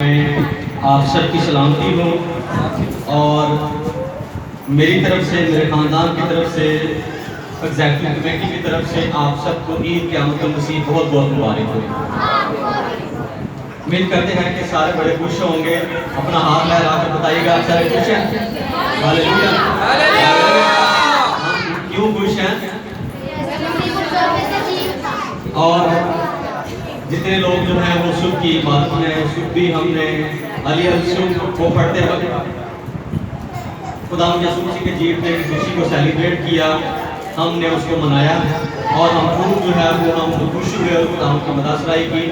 میں آپ سب کی سلامتی ہو اور میری طرف سے میرے خاندان کی طرف سے ایگزیکٹو کمیٹی کی طرف سے آپ سب کو عید قیامت المسیح بہت بہت مبارک ہو۔ امید کرتے ہیں کہ سارے بڑے خوش ہوں گے۔ اپنا ہاتھ لہرا کر بتائیے گا آپ سارے خوش ہیں؟ ہاللیلویا۔ کیوں خوش ہیں؟ اور جتنے لوگ جو ہیں وہ صبح کی عبادت میں صبح بھی ہم نے علی الصبح وہ پڑھتے وقت خدا یسوع مسیح کے جی اٹھنے کی خوشی کو سیلیبریٹ کیا، ہم نے اس کو منایا اور ہم خوب جو ہے وہ ہم خوش ہوئے اور خدا کی مدح سرائی کی۔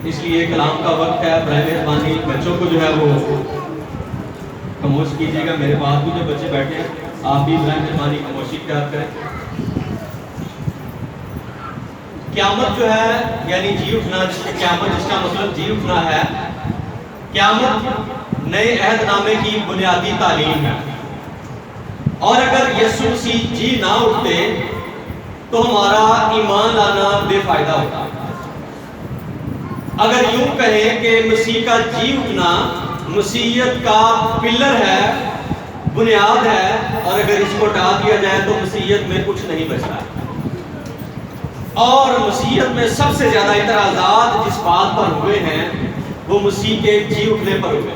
اس لیے کلام کا وقت ہے، برائے مہربانی بچوں کو جو ہے وہ خاموش کیجیے گا۔ میرے پاس بھی جو بچے بیٹھے ہیں آپ بھی برائے مہربانی خاموشی اختیار کریں۔ قیامت جو ہے یعنی جی اٹھنا، قیامت جس کا مطلب جی اٹھنا ہے، قیامت نئے عہد نامے کی بنیادی تعلیم ہے، اور اگر یسوع مسیح جی نہ اٹھتے تو ہمارا ایمان لانا بے فائدہ ہوتا۔ اگر یوں کہیں کہ مسیح کا جی اٹھنا مسیحیت کا پلر ہے، بنیاد ہے، اور اگر اس کو ہٹا دیا جائے تو مسیحیت میں کچھ نہیں بچتا۔ اور مسیحیت میں سب سے زیادہ اعتراضات جس بات پر ہوئے ہیں وہ مسیح کے جی اٹھنے پر ہوئے،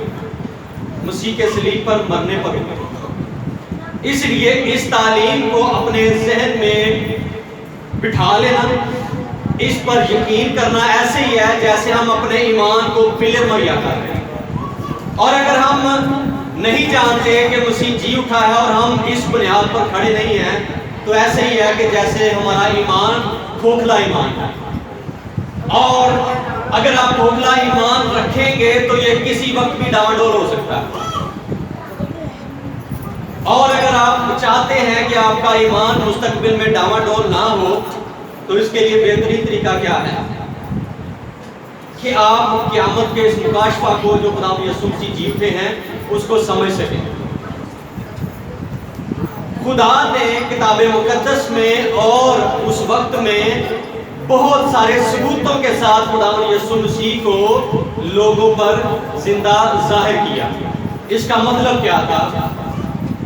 مسیح کے صلیب پر مرنے پر ہوئے۔ اس لیے اس تعلیم کو اپنے ذہن میں بٹھا لینا، اس پر یقین کرنا ایسے ہی ہے جیسے ہم اپنے ایمان کو پلر مہیا کر رہے ہیں۔ اور اگر ہم نہیں جانتے کہ مسیح جی اٹھا ہے اور ہم اس بنیاد پر کھڑے نہیں ہیں تو ایسے ہی ہے کہ جیسے ہمارا ایمان کھوکھلا ایمان ہے، اور اگر آپ کھوکھلا ایمان رکھیں گے تو یہ کسی وقت بھی ڈاواں ڈول ہو سکتا ہے۔ اور اگر آپ چاہتے ہیں کہ آپ کا ایمان مستقبل میں ڈاواں ڈول نہ ہو تو اس کے لیے بہترین طریقہ کیا ہے کہ آپ قیامت کے اس مکاشفہ کو جو خدا یسوع مسیح جی اٹھے ہیں اس کو سمجھ سکیں۔ خدا نے کتاب مقدس میں اور اس وقت میں بہت سارے ثبوتوں کے ساتھ خدا یسوع مسیح کو لوگوں پر زندہ ظاہر کیا۔ اس کا مطلب کیا تھا؟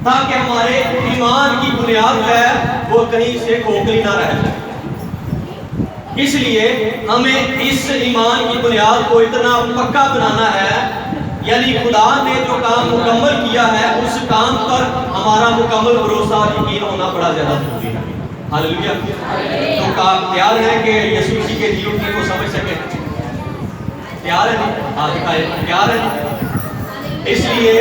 تاکہ ہمارے ایمان کی بنیاد ہے وہ کہیں سے کھوکھلی نہ رہ جائے۔ اس لیے ہمیں اس ایمان کی بنیاد کو اتنا پکا بنانا ہے، یعنی خدا نے جو کام مکمل کیا ہے اس کام پر ہمارا مکمل بھروسہ اور یقین ہونا بڑا زیادہ ضروری ہے۔ ہاللیلویا۔ تو آپ تیار ہیں کہ یسوع مسیح کے جی اٹھنے کو سمجھ سکیں؟ تیار ہیں؟ ہاتھ دکھائیں، تیار ہیں؟ اس لیے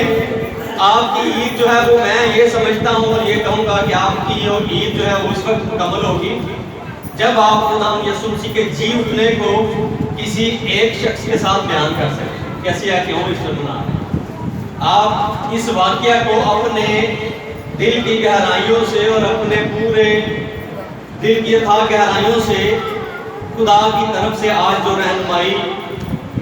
آپ کی عید جو ہے وہ میں یہ سمجھتا ہوں اور یہ کہوں گا کہ آپ کی عید جو ہے وہ اس وقت مکمل ہوگی جب آپ خدا یسوع مسیح کے جی اٹھنے کو کسی ایک شخص کے ساتھ بیان کر سکیں۔ کیسے ہے کیوں اس میں بنا آپ اس واقعہ کو اپنے دل کی گہرائیوں سے اور اپنے پورے دل کی تھا گہرائیوں سے خدا کی طرف سے آج جو رہنمائی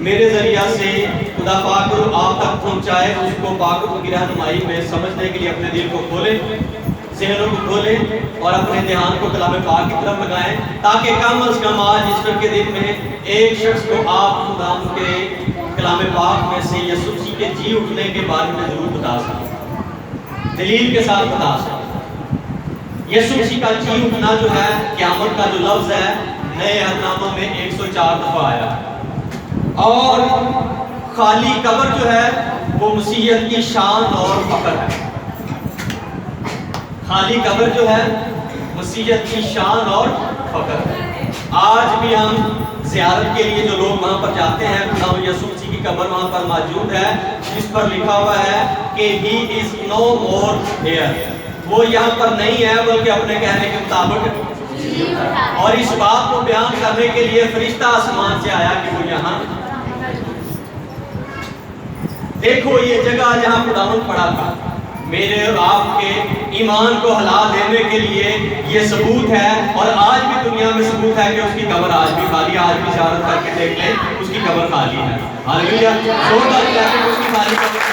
میرے ذریعہ سے خدا پاک آپ تک پہنچائے اس کو پاک کی رہنمائی میں سمجھنے کے لیے اپنے دل کو کھولیں، ذہنوں کو کھولیں اور اپنے دھیان کو کلام پاک کی طرف لگائیں، تاکہ کم از کم آج ایسٹر کے دن میں ایک شخص کو آپ خدا کے کلام پاک میں سے یسوع مسیح کے جی اٹھنے کے بارے میں ضرور بتا سکیں، دلیل کے ساتھ بتا سکیں۔ یسوع مسیح کا جی اٹھنا جو ہے قیامت کا جو لفظ ہے نئے عہد نامہ میں 104 دفعہ آیا ہے، اور خالی قبر جو ہے وہ مسیحیت کی شان اور فخر ہے۔ خالی قبر جو ہے مسیحیت کی شان اور فخر ہے۔ آج بھی ہم زیارت کے لیے جو لوگ وہاں پر جاتے ہیں خدا یسوع مسیح کی قبر وہاں پر موجود ہے جس پر لکھا ہوا ہے کہ he is no more here، وہ یہاں پر نہیں ہے بلکہ اپنے کہنے کے مطابق، اور اس بات کو بیان کرنے کے لیے فرشتہ آسمان سے آیا کہ وہ یہاں دیکھو یہ جگہ جہاں خداوند پڑا تھا۔ میرے اور آپ کے ایمان کو ہلا دینے کے لیے یہ ثبوت ہے، اور آج بھی دنیا میں ثبوت ہے کہ اس کی قبر آج بھی خالی، آج بھی زیارت کر کے دیکھ لیں اس کی قبر خالی ہے۔ ہاللیلویا۔ زوردار کہتے ہیں اس کی خالی قبر۔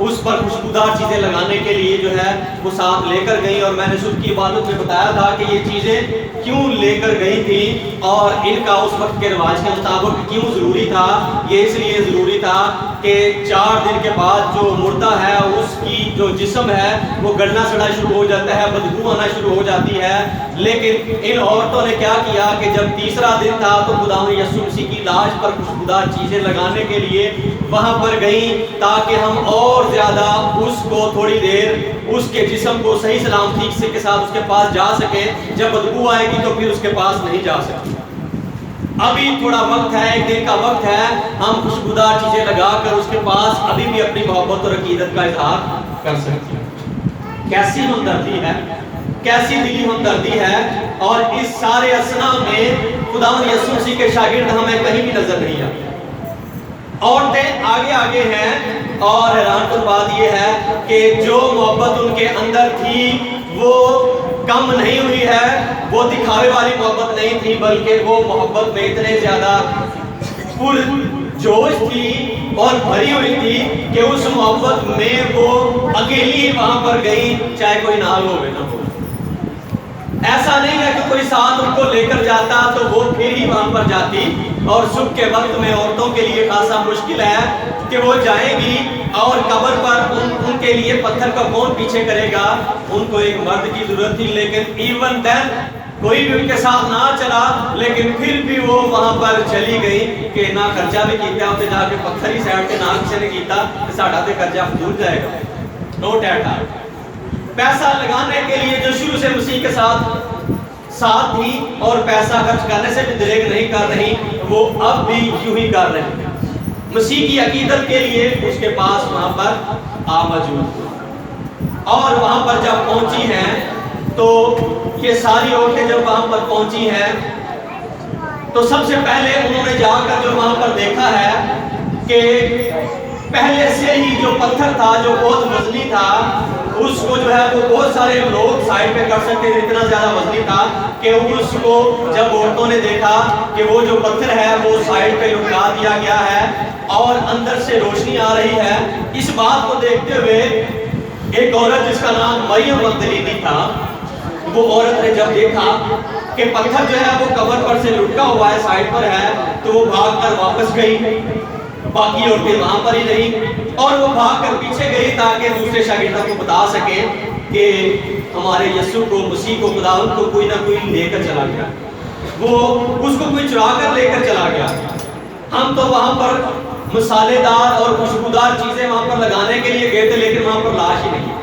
اس پر خوشبودار چیزیں لگانے کے لیے جو ہے وہ ساتھ لے کر گئیں، اور میں نے صبح کی عبادت میں بتایا تھا کہ یہ چیزیں کیوں لے کر گئی تھی اور ان کا اس وقت کے رواج کے مطابق کیوں ضروری تھا۔ یہ اس لیے ضروری تھا کہ 4 دن کے بعد جو مردہ ہے اس کی جو جسم ہے وہ گلنا سڑنا شروع ہو جاتا ہے، بدبو آنا شروع ہو جاتی ہے۔ لیکن ان عورتوں نے کیا کیا کہ جب تیسرا دن تھا تو خداوند یسوع مسیح کی لاش پر خوشبودار چیزیں لگانے کے لیے وہاں پر گئیں، تاکہ ہم اور زیادہ اس کو تھوڑی دیر اس کے جسم کو صحیح سلامتی کے ساتھ اس کے پاس جا سکیں۔ جب بدبو آئے گی تو پھر اس کے پاس نہیں جا سکتے۔ ابھی تھوڑا وقت ہے، 1 دن کا وقت ہے، ہم خوشبودار چیزیں لگا کر اس کے پاس ابھی بھی اپنی محبت اور عقیدت کا اظہار کر سکتے ہیں۔ کیسی ہمدردی ہے، کیسی دلی ہمدردی ہے، اور اس سارے اثنا میں خداوند یسوع مسیح کے شاگرد ہمیں کہیں بھی نظر نہیں آتے۔ عورتیں آگے آگے ہیں، اور حیران کن بات یہ ہے کہ جو محبت ان کے اندر تھی وہ کم نہیں ہوئی ہے، وہ دکھاوے والی محبت نہیں تھی، بلکہ وہ محبت میں اتنے زیادہ پر جوش تھی اور بھری ہوئی تھی کہ اس محبت میں وہ اکیلی وہاں پر گئی، چاہے کوئی نہ ہو نہ ہو۔ ایسا نہیں ہے کہ کوئی ساتھ ان کو لے کر جاتا تو وہ پھر ہی وہاں پر جاتی، اور صبح کے وقت میں عورتوں کے لیے خاصا مشکل ہے کہ وہ جائیں گی اور قبر پر ان کے لیے پتھر کا کون پیچھے کرے گا، ان کو ایک مرد کی ضرورت تھی۔ لیکن ایون دین کوئی بھی ان کے ساتھ نہ چلا، لیکن پھر بھی وہ وہاں پر چلی گئی کہ نہ خرچہ بھی کیتا ہوتے جا کے پتھر ہی سائڈ کے نہ کسی نے کیتا کہ ساڑھا تے قرضہ فضول جائے گا، نوٹ ایٹ آر۔ پیسہ لگانے کے لیے جو شروع سے مسیح کے ساتھ تھی اور پیسہ خرچ کرنے سے بھی دریغ نہیں کر رہی، وہ اب بھی یوں ہی کر رہے ہیں۔ مسیح کی عقیدت کے لیے اس کے پاس وہاں پر آ موجود، اور وہاں پر جب پہنچی ہیں تو یہ ساری عورتیں جب وہاں پر پہنچی ہیں تو سب سے پہلے انہوں نے جا کر جو وہاں پر دیکھا ہے کہ پہلے سے ہی جو پتھر تھا جو بہت وزنی تھا، اس کو جو ہے وہ بہت سارے لوگ سائڈ پہ کر سکتے تھے، اتنا زیادہ وزنی تھا کہ اس کو جب عورتوں نے دیکھا کہ وہ جو پتھر ہے وہ سائڈ پہ لٹکا دیا گیا ہے اور اندر سے روشنی آ رہی ہے، اس بات کو دیکھتے ہوئے ایک عورت جس کا نام مریم مگدلینی تھا، وہ عورت نے جب دیکھا کہ پتھر جو ہے وہ قبر پر سے لٹکا ہوا ہے، سائڈ پر ہے، تو وہ بھاگ کر واپس گئی۔ باقی عورتیں وہاں پر ہی رہی اور وہ بھاگ کر پیچھے گئی تاکہ دوسرے شاگردوں کو بتا سکے کہ ہمارے یسوع کو، مسیح کو، خداوند کو کوئی نہ کوئی لے کر چلا گیا، وہ اس کو کوئی چرا کر لے کر چلا گیا۔ ہم تو وہاں پر مسالے دار اور خوشبودار چیزیں وہاں پر لگانے کے لیے گئے تھے، لیکن وہاں پر لاش ہی نہیں۔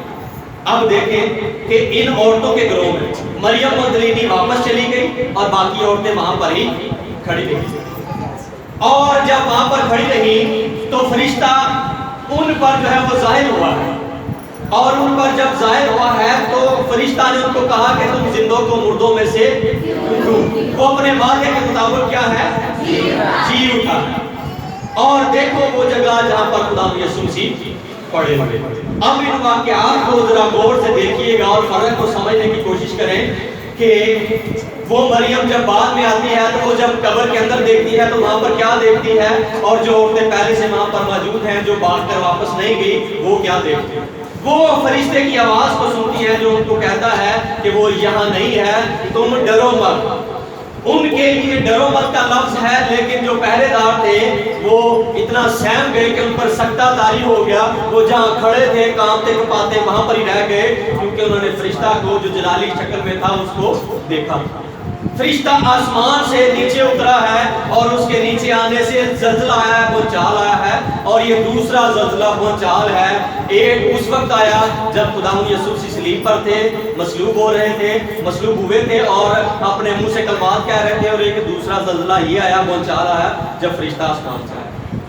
اب دیکھیں کہ ان عورتوں کے گروہ میں مریم مگدلینی واپس چلی گئی اور باقی عورتیں وہاں پر ہی کھڑی رہی، اور جب وہاں پر کھڑی رہی تو فرشتہ ان پر جو ہے وہ ظاہر ہوا ہے، اور ان پر جب ظاہر ہوا ہے تو فرشتہ نے ان کو کہا کہ تم زندوں کو مردوں میں سے اٹھو۔ وہ اپنے وعدے کے مطابق کیا ہے؟ جی اٹھا۔ اور دیکھو وہ جگہ جہاں پر خدا یسوع مسیح پڑے ہوئے۔ اب ان واقعات کو ذرا غور سے دیکھیے گا اور فرق کو سمجھنے کی کوشش کریں کہ وہ مریم جب بعد میں آتی ہے تو وہ جب قبر کے اندر دیکھتی ہے تو وہاں پر کیا دیکھتی ہے، اور جو عورتیں پہلے سے وہاں پر موجود ہیں جو بھاگ کر واپس نہیں گئی وہ کیا دیکھتی ہیں؟ وہ فرشتے کی آواز کو سنتی ہے جو ان کو کہتا ہے کہ وہ یہاں نہیں ہے، تم ڈرو مت۔ ان کے لیے ڈرو مت کا لفظ ہے، لیکن جو پہرے دار تھے وہ اتنا سہم گئے کہ ان پر سکتہ طاری ہو گیا، وہ جہاں کھڑے تھے کانپتے کپاتے وہاں پر ہی رہ گئے، کیونکہ انہوں نے فرشتہ کو جو جلالی شکل میں تھا اس کو دیکھا۔ فرشتہ آسمان سے نیچے اترا ہے اور اس کے نیچے آنے سے زلزلہ آیا ہے، بھونچال آیا ہے، اور یہ دوسرا زلزلہ بھونچال ہے۔ ایک اس وقت آیا جب خداوند یسوع مسیح صلیب پر تھے، مصلوب ہو رہے تھے، مصلوب ہوئے تھے اور اپنے منہ سے کلمات کہہ رہے تھے، اور ایک دوسرا زلزلہ یہ آیا، بھونچال آیا جب فرشتہ آسمان سے آیا۔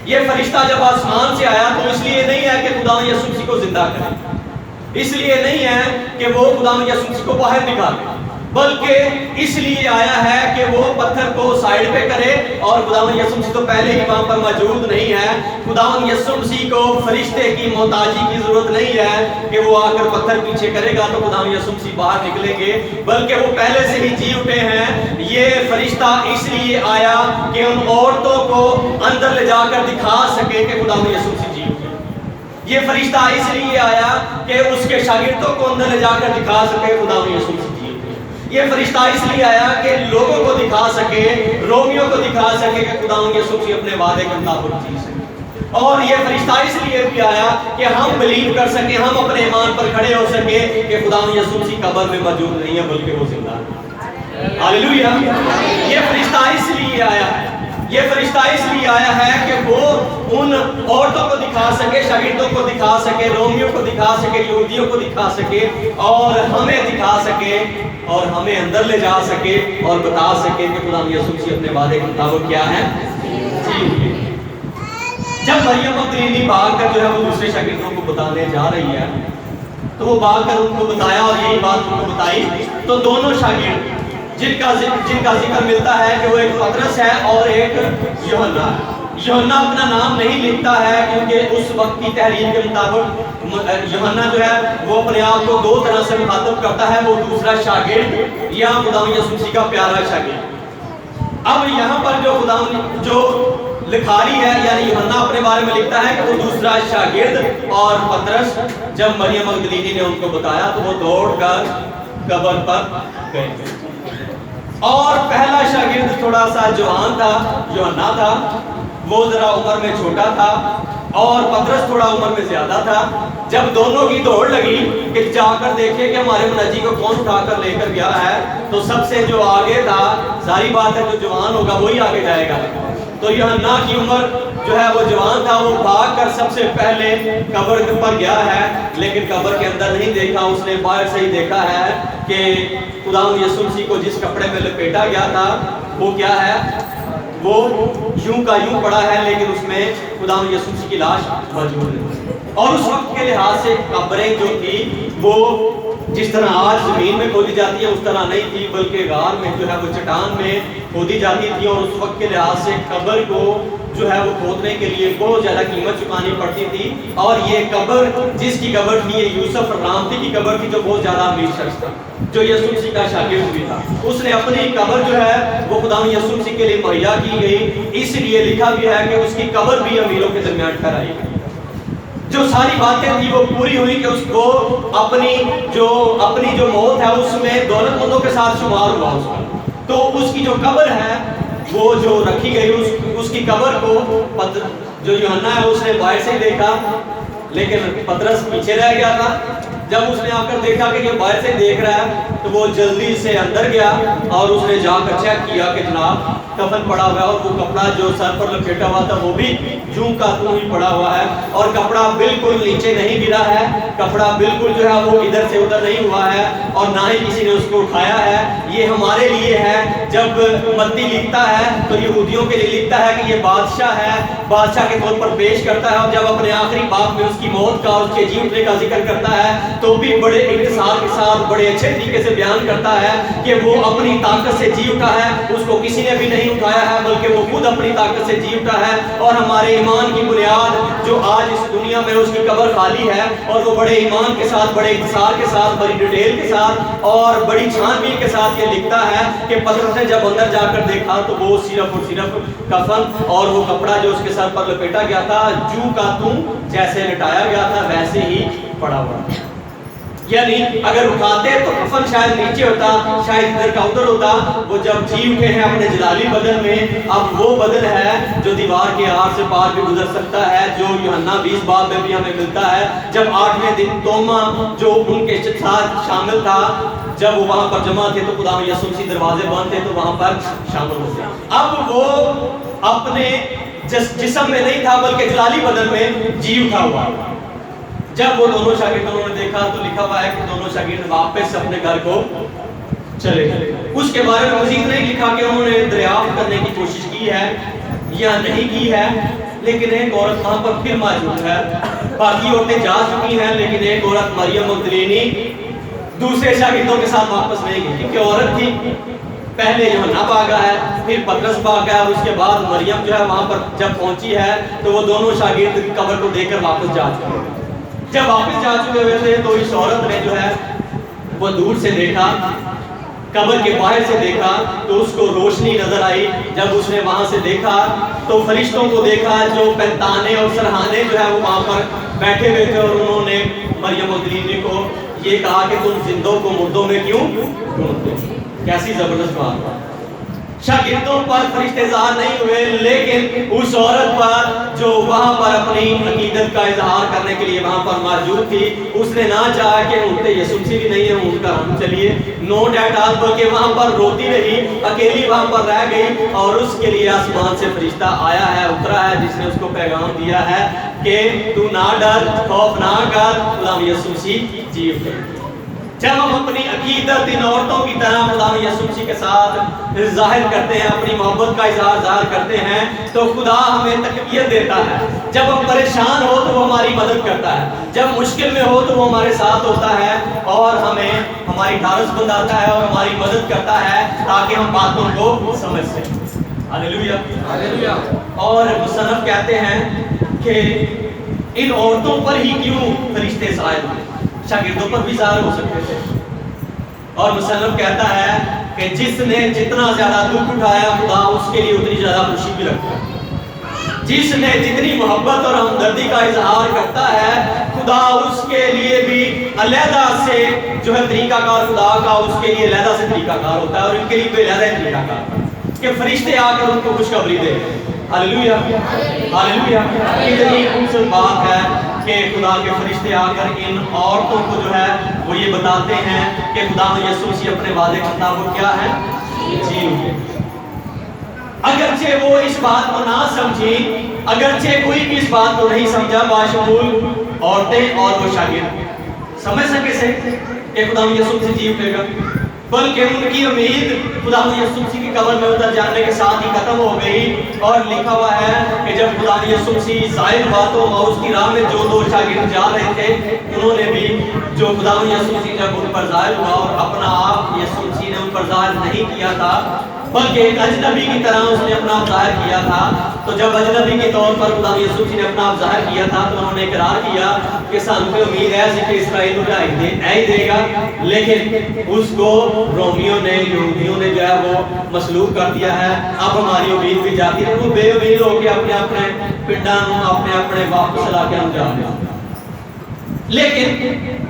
یہ فرشتہ جب آسمان سے آیا تو اس لیے نہیں ہے کہ خداوند یسوع مسیح کو زندہ کرے، اس لیے نہیں ہے کہ وہ خداوند یسوع مسیح کو باہر نکالے، بلکہ اس لیے آیا ہے کہ وہ پتھر کو سائڈ پہ کرے، اور خداوند یسوع مسیح تو پہلے ہی وہاں پر موجود نہیں ہے۔ خداوند یسوع مسیح کو فرشتے کی محتاجی کی ضرورت نہیں ہے کہ وہ آ کر پتھر پیچھے کرے گا تو خداوند یسوع مسیح باہر نکلیں گے، بلکہ وہ پہلے سے ہی جی اٹھے ہیں۔ یہ فرشتہ اس لیے آیا کہ ان عورتوں کو اندر لے جا کر دکھا سکے کہ خداوند یسوع مسیح جی اٹھے۔ یہ فرشتہ اس لیے آیا کہ اس کے شاگردوں کو اندر لے جا کر دکھا سکے خدا یسوع مسیح۔ یہ فرشتہ اس لیے آیا کہ لوگوں کو دکھا سکے، رومیوں کو دکھا سکے کہ خدا یسوع مسیح اپنے وعدے کے مطابق جی سکے۔ اور یہ فرشتہ اس لیے بھی آیا کہ ہم بلیو کر سکیں، ہم اپنے ایمان پر کھڑے ہو سکے کہ خدا یسوع مسیح قبر میں موجود نہیں ہے بلکہ وہ زندہ ہے۔ ہاللیلویا۔ یہ فرشتہ اس لیے آیا ہے، یہ فرشتہ اس لیے آیا ہے کہ وہ ان عورتوں کو دکھا سکے، شاگردوں کو دکھا سکے، رومیوں کو دکھا سکے، یہودیوں کو دکھا سکے، اور ہمیں دکھا سکے اور ہمیں اندر لے جا سکے اور بتا سکے کہ خدا یسوع مسیح اپنے وعدے کے مطابق کیا ہے جی۔ جب مریم مگدلینی بھاگ کر جو ہے وہ دوسرے شاگردوں کو بتانے جا رہی ہے تو وہ بھاگ کر ان کو بتایا اور یہی بات ان کو بتائی، تو دونوں شاگرد جن کا ذکر ملتا ہے کہ وہ ایک پطرس ہے اور ایک یوحنا ہے۔ یوحنا اپنا نام نہیں لکھتا ہے کیونکہ اس وقت کی تحریر کے مطابق یوحنا جو ہے وہ اپنے آپ کو دو طرح سے مخاطب کرتا ہے، وہ دوسرا شاگرد یا خدا یسوع مسیح کا پیارا شاگرد۔ اب یہاں پر جو لکھاری ہے یعنی یوحنا اپنے بارے میں لکھتا ہے کہ وہ دوسرا شاگرد اور پطرس جب مریم مگدلینی نے ان کو بتایا تو وہ دوڑ کر قبر پر گئے، اور پہلا شاگرد تھوڑا سا جوان تھا، یوحنا تھا، وہ ذرا عمر میں چھوٹا تھا، اور پطرس تھوڑا عمر میں زیادہ تھا۔ جب دونوں کی دوڑ لگی کہ جا کر دیکھے کہ ہمارے منجی کو کون اٹھا کر لے کر گیا ہے، تو سب سے جو آگے تھا، ظاہری بات ہے جو جوان ہوگا وہی آگے جائے گا، تو یوحنا کی عمر جو ہے وہ جوان تھا، وہ بھاگ کر سب سے پہلے قبر پر گیا ہے، لیکن قبر کے اندر نہیں دیکھا، اس نے باہر سے ہی دیکھا ہے کہ خدا یسوع مسیح کو جس کپڑے میں لپیٹا گیا تھا وہ کیا ہے، وہ یوں کا یوں پڑا ہے، لیکن اس میں خدا یسوع مسیح کی لاش موجود ہے۔ اور اس وقت کے لحاظ سے قبریں جو تھی وہ جس طرح آج زمین میں کھودی جاتی ہے اس طرح نہیں تھی، بلکہ غار میں جو ہے وہ چٹان میں کھودی جاتی تھی، اور اس وقت کے لحاظ سے قبر کو جو ہے وہ کھودنے کے لیے بہت زیادہ قیمت چکانی پڑتی تھی۔ اور یہ قبر جس کی قبر تھی یہ یوسف رامتی کی قبر تھی، جو بہت زیادہ امیر شخص تھا، جو یسوع مسیح کا شاگرد بھی تھا۔ اس نے اپنی قبر جو ہے وہ خدا یسوع مسیح کے لیے مہیا کی گئی، اس لیے لکھا بھی ہے کہ اس کی قبر بھی امیروں کے درمیان ٹھہرائی گئی۔ جو ساری باتیں تھی وہ پوری ہوئی کہ اس کو اپنی جو موت ہے اس میں دولت مندوں کے ساتھ شمار ہوا اس کا، تو اس کی جو قبر ہے وہ جو رکھی گئی اس کی قبر کو جو یوحنا ہے اس نے باہر سے دیکھا، لیکن پطرس پیچھے رہ گیا تھا۔ جب اس نے آ کر دیکھا کہ یہ باہر سے دیکھ رہا ہے تو وہ جلدی سے اندر گیا اور اس نے جا کر چیک کیا کہ جناب کفن پڑا ہوا ہے، اور وہ کپڑا جو سر پر لپیٹا ہوا تھا وہ بھی یوں کا توں ہی پڑا ہوا ہے، اور کپڑا بالکل نیچے نہیں گرا ہے، کپڑا بالکل جو ہے وہ ادھر سے ادھر نہیں ہوا ہے، اور نہ ہی کسی نے اس کو اٹھایا ہے۔ یہ ہمارے لیے ہے، جب متی لکھتا ہے تو یہودیوں کے لیے لکھتا ہے کہ یہ بادشاہ ہے، بادشاہ کے طور پر پیش کرتا ہے، اور جب اپنے آخری باب میں اس کی موت کا اور اس کے جی اٹھنے کا ذکر کرتا ہے تو بھی بڑے اختصار کے ساتھ بڑے اچھے طریقے سے بیان کرتا ہے کہ وہ اپنی طاقت سے جی اٹھا ہے، اس کو کسی نے بھی نہیں اٹھایا ہے بلکہ وہ خود اپنی طاقت سے جی اٹھا ہے۔ اور ہمارے ایمان کی بنیاد جو آج اس دنیا میں اس کی قبر خالی ہے، اور وہ بڑے ایمان کے ساتھ، بڑے اختصار کے ساتھ، بڑی ڈیٹیل کے ساتھ اور بڑی چھان بین کے ساتھ یہ لکھتا ہے کہ پطرس نے جب اندر جا کر دیکھا تو وہ صرف اور صرف کفن اور وہ کپڑا جو اس کے سر پر لپیٹا گیا تھا جو کا توں جیسے لٹایا گیا تھا ویسے ہی پڑا ہوا، یعنی اگر اٹھاتے تو کفن شاید نیچے ہوتا، شاید ادھر کا ادھر ہوتا۔ وہ جب جی اٹھے ہیں اپنے جلالی بدن میں، اب وہ بدن ہے جو دیوار کے آر سے پار بھی گزر سکتا ہے، جو یوحنا 20 باب میں بھی ہمیں ملتا ہے۔ جب 8ویں دن توما جو ان کے ساتھ شامل تھا، جب وہ وہاں پر جمع تھے تو خدا یسوع مسیح دروازے بند تھے تو وہاں پر شامل ہوتے۔ اب وہ اپنے جسم میں نہیں تھا بلکہ جلالی بدن میں جی اٹھا ہوا۔ جب وہ دونوں شاگردوں نے دیکھا تو لکھا ہوا ہے کہ دونوں شاگرد واپس اپنے گھر کو چلے گئے۔ اس کے بارے میں مزید نہیں لکھا کہ انہوں نے دریافت کرنے کی کوشش کی ہے یا نہیں کی ہے، لیکن ایک عورت وہاں پر پھر موجود ہے۔ باقی عورتیں جا چکی ہیں، لیکن ایک عورت مریم مگدلینی دوسرے شاگردوں کے ساتھ واپس نہیں گئی، کیونکہ عورت تھی۔ پہلے یوحنا بھاگا ہے، پھر پطرس بھاگا ہے، اور اس کے بعد مریم جو ہے وہاں پر جب پہنچی ہے تو وہ دونوں شاگرد قبر کو دیکھ کر واپس جا چکے ہیں۔ جب واپس جا چکے ہوئے تھے تو اس عورت نے جو ہے وہ دور سے دیکھا قبر کے باہر سے دیکھا تو اس کو روشنی نظر آئی. جب اس نے وہاں سے دیکھا تو فرشتوں کو دیکھا جو پنتانے اور سرہانے جو ہے وہ وہاں پر بیٹھے ہوئے تھے, اور انہوں نے مریم مگدلینی کو یہ کہا کہ تم زندوں کو مردوں میں کیوں ڈھونڈتے ہو. کیسی زبردست بات ہے. شاگردوں پر فرشتے ظاہر نہیں ہوئے, لیکن اس عورت پر جو وہاں پر اپنی عقیدت کا اظہار کرنے کے لیے وہاں پر موجود تھی, اس نے نہ چاہا کہ اونٹے یسوع مسیح بھی نہیں ہے ان کا ہم چلیے نو ڈیٹ آل, بلکہ وہاں پر روتی رہی, اکیلی وہاں پر رہ گئی. اور اس کے لیے آسمان سے فرشتہ آیا ہے, اترا ہے, جس نے اس کو پیغام دیا ہے کہ تو نہ ڈر, خوف نہ کر, خدا یسوع مسیح جی اٹھے. جب ہم اپنی عقیدت ان عورتوں کی طرح خدا یسوع مسیح کے ساتھ ظاہر کرتے ہیں, اپنی محبت کا اظہار ظاہر کرتے ہیں, تو خدا ہمیں تقویت دیتا ہے. جب ہم پریشان ہو تو وہ ہماری مدد کرتا ہے, جب مشکل میں ہو تو وہ ہمارے ساتھ ہوتا ہے, اور ہمیں ہماری ڈھارس بندھاتا ہے اور ہماری مدد کرتا ہے تاکہ ہم باتوں کو سمجھ سکیں. ہاللیلویا, ہاللیلویا. اور مصنف کہتے ہیں کہ ان عورتوں پر ہی کیوں فرشتے ظاہر ہوئے, شاگردوں پر بھی ظاہر ہو سکتے تھے. اور مصنف کہتا ہے کہ جس نے جتنا زیادہ دکھ اٹھایا خدا اس کے لیے اتنی زیادہ خوشی بھی رکھتا ہے. جس نے جتنی محبت اور ہمدردی کا اظہار کرتا ہے خدا اس کے لیے بھی علیحدہ سے جو ہے طریقہ کار, خدا کا اس کے لیے علیحدہ سے طریقہ کار ہوتا ہے, اور ان کے لیے بھی علیحدہ طریقہ کار کہ فرشتے آ کر ان کو خوشخبری دے. ہاللیلویا, ہاللیلویا. کتنی خوبصورت بات ہے کہ خدا کے فرشتے آ کر ان عورتوں کو جو ہے وہ یہ بتاتے ہیں کہ خدا یسوع مسیح اپنے وعدے کے مطابق کیا ہے, جی ہوئے. اگرچہ وہ اس بات کو نہ سمجھی, اگرچہ کوئی بھی اس بات کو نہیں سمجھا, باشمول عورتیں اور وہ شاگرد سمجھ سکے سے کہ خدا یسوع مسیح جی اٹھے گا, بلکہ ان کی امید خدا یسوع مسیح کی قبر میں اتر جانے کے ساتھ ہی ختم ہو گئی. اور لکھا ہوا ہے کہ جب خدا یسوع مسیح ظاہر ہوا تو ماؤس کی راہ میں جو دو شاگرد جا رہے تھے, انہوں نے بھی جو خدا یسوع مسیح جب ان پر ظاہر ہوا, اور اپنا آپ یسوع مسیح نے ان پر ظاہر نہیں کیا تھا بلکہ ایک اجنبی کی طرح اس نے اپنا آپ ظاہر کیا تھا. تو جب اجنبی کے طور پر خدا یسوع مسیح نے اپنا آپ ظاہر کیا تھا تو انہوں نے اقرار کیا کہ سانوں کو امید ہے کہ اسرائیل ہی دے گا, لیکن اس کو رومیوں نے, یہودیوں نے جو ہے وہ مسلوب کر دیا ہے. اب ہماری امید بھی جاتی ہے, وہ بے امید ہو کے اپنے اپنے پنڈاں اپنے اپنے واپس لا کے ہم جا رہے ہیں. لیکن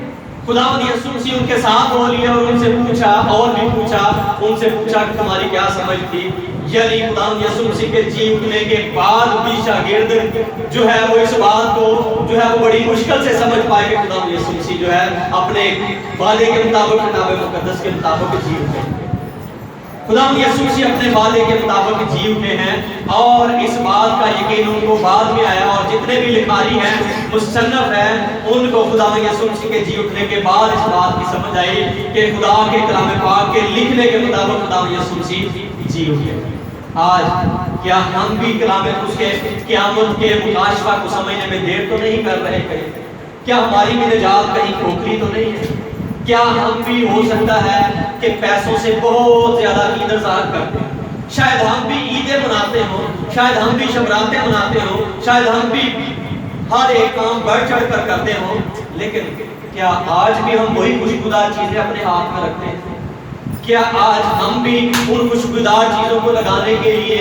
خدا یسوع مسیح ان کے ساتھ ہو لیا اور ان سے پوچھا, اور بھی پوچھا, ان سے پوچھا کہ تمہاری کیا سمجھ تھی. یعنی خدا یسوع مسیح کے جی اٹھنے کے بعد بھی شاگرد جو ہے وہ اس بات کو جو ہے وہ بڑی مشکل سے سمجھ پائے کہ خدا یسوع مسیح جو ہے اپنے وعدے کے مطابق کتاب مقدس کے مطابق جی اٹھے. خدا یسوع مسیح اپنے وعدے کے مطابق جی اٹھے ہیں, اور اس بات کا یقین ان کو بعد میں آیا. اور جتنے بھی لکھاری ہیں, مصنف ہیں, ان کو خدا یسوع مسیح کے جی اٹھنے کے بعد اس بات کی سمجھ آئی کہ خدا کے کلام پاک کے لکھنے کے مطابق خدا یسوع مسیح جی اٹھے. آج کیا ہم بھی کلام اس کے قیامت کے مکاشفہ کو سمجھنے میں دیر تو نہیں کر رہے کہیں؟ کیا ہماری بھی نجات کہیں کھوکھلی تو نہیں ہے؟ کیا ہم بھی ہو سکتا ہے کہ پیسوں سے بہت زیادہ عید اظہار کرتے ہیں؟ شاید ہم بھی عیدیں مناتے ہوں, شاید ہم بھی شبراتیں مناتے ہوں, شاید ہم بھی ہر ایک کام بڑھ چڑھ کر کرتے ہوں, لیکن کیا آج بھی ہم وہی خوشبودار چیزیں اپنے ہاتھ میں رکھتے ہیں؟ کیا آج ہم بھی ان خوشبودار چیزوں کو لگانے کے لیے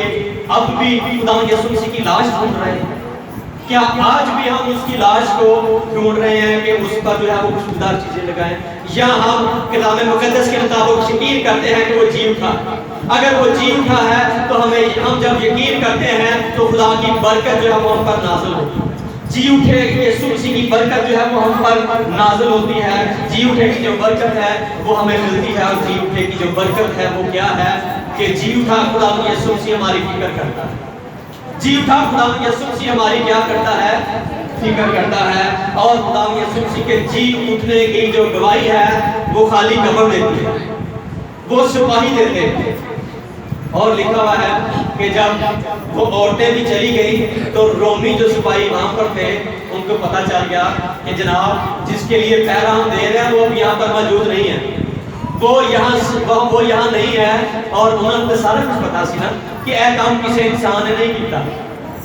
اب بھی خدا یسوع مسیح کی لاش ڈھونڈ رہے ہیں؟ کیا آج بھی ہم اس کی لاش کو ڈھونڈ رہے ہیں کہ اس پر جو ہے وہ خوشبودار چیزیں لگائیں؟ یا ہم کلام مقدس کے مطابق یقین کرتے ہیں کہ وہ جی اٹھا؟ اگر وہ جی اٹھا ہے تو ہم جب یقین کرتے ہیں تو خدا کی برکت جو ہے وہ ہم پر نازل ہوتی ہے. جی اٹھے یسوع مسیح کی برکت جو ہے وہ ہم پر نازل ہوتی ہے. جی اٹھے کی جو برکت ہے وہ ہمیں ملتی ہے, اور جی اٹھے کی جو برکت ہے وہ کیا ہے کہ جی اٹھا خدا یسوع مسیح ہماری فکر کرتا ہے. جی اٹھا خدا یسوع مسیح ہماری کیا کرتا ہے, فکر کرتا ہے. اور خدا یسوع مسیح کے جی اٹھنے کی جو گواہی ہے وہ خالی قبر دیتی ہے, وہ سپاہی دیتے ہیں. اور لکھا ہوا ہے کہ جب وہ عورتیں بھی چلی گئی تو رومی جو سپاہی وہاں پر تھے ان کو پتہ چل گیا کہ جناب جس کے لیے پہرا ہم دے رہے ہیں وہ اب یہاں پر موجود نہیں ہے, وہ یہاں نہیں ہے. اور انہوں نے سارا کچھ پتا سی نا کہ اے کام کسی انسان نے نہیں کیتا.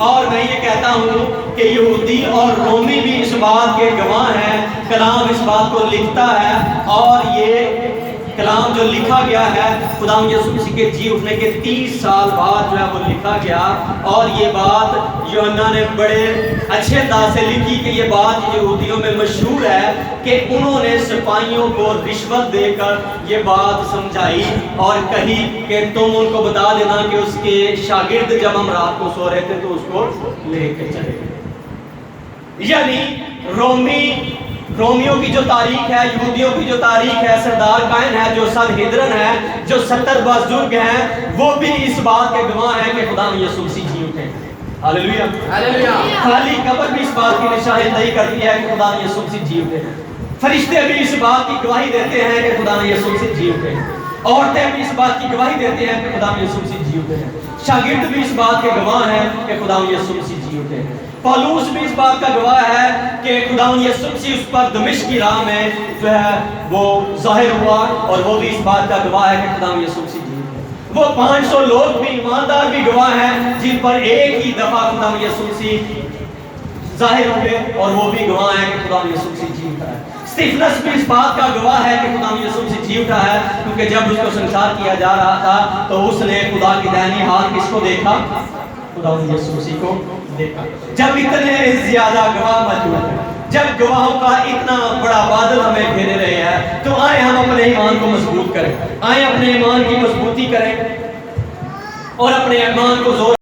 اور میں یہ کہتا ہوں کہ یہودی اور رومی بھی اس بات کے گواہ ہیں, کلام اس بات کو لکھتا ہے. اور یہ کلام جو لکھا گیا ہے خدا یسوع مسیح کے جی اٹھنے کے 30 سال بعد جو ہے وہ لکھا گیا، اور یہ بات یوحنا نے بڑے اچھے انداز سے لکھی کہ یہ بات یہودیوں میں مشہور ہے کہ انہوں نے سپاہیوں کو رشوت دے کر یہ بات سمجھائی اور کہی کہ تم ان کو بتا دینا کہ اس کے شاگرد جب ہم رات کو سو رہے تھے تو اس کو لے کے چلے گئے۔ یعنی رومیوں کی جو تاریخ ہے، یہودیوں کی جو تاریخ ہے، سردار قائن ہے جو سنہدرن ہے، جو 70 بزرگ ہیں، وہ بھی اس بات کے گواہ ہیں کہ خدا یسوع مسیح جی اٹھے۔ ہاللیلویہ، ہاللیلویہ۔ خالی قبر بھی اس بات کی نشاندہی کرتی ہے کہ خدا یسوع مسیح جی اٹھے۔ فرشتے بھی اس بات کی گواہی دیتے ہیں کہ خدا یسوع مسیح جی اٹھے۔ عورتیں بھی اس بات کی گواہی دیتے ہیں کہ خدا یسوع مسیح جی اٹھے۔ شاگرد بھی اس بات کے گواہ ہیں کہ خدا یسوع مسیح جی اٹھے۔ پالوس بھی اس بات کا گواہ ہے کہ خدا یسوع مسیح اس پر دمشق کی راہ میں جو ہے وہ ظاہر ہوا، اور وہ بھی اس بات کا گواہ ہے کہ خدا یسوع مسیح جی اٹھے۔ وہ 500 لوگ بھی ایماندار بھی گواہ ہیں جن پر ایک ہی دفعہ خدا یسوع مسیح ظاہر ہوئے، اور وہ بھی گواہ ہیں کہ خدا یسوع مسیح جی اٹھا ہے۔ اسطیفنس بھی اس بات کا گواہ ہے کہ خدا یسوع مسیح جی اٹھا ہے، کیونکہ جب اس کو سنسار کیا جا رہا تھا تو اس نے خدا کی دائنی ہاتھ کس کو دیکھا؟ خدا یسوع مسیح کو دیکھا۔ جب اتنے زیادہ گواہ موجود ہیں، جب گواہوں کا اتنا بڑا بادل ہمیں گھیرے رہے ہیں، تو آئے ہم اپنے ایمان کو مضبوط کریں، آئے اپنے ایمان کی مضبوطی کریں اور اپنے ایمان کو زور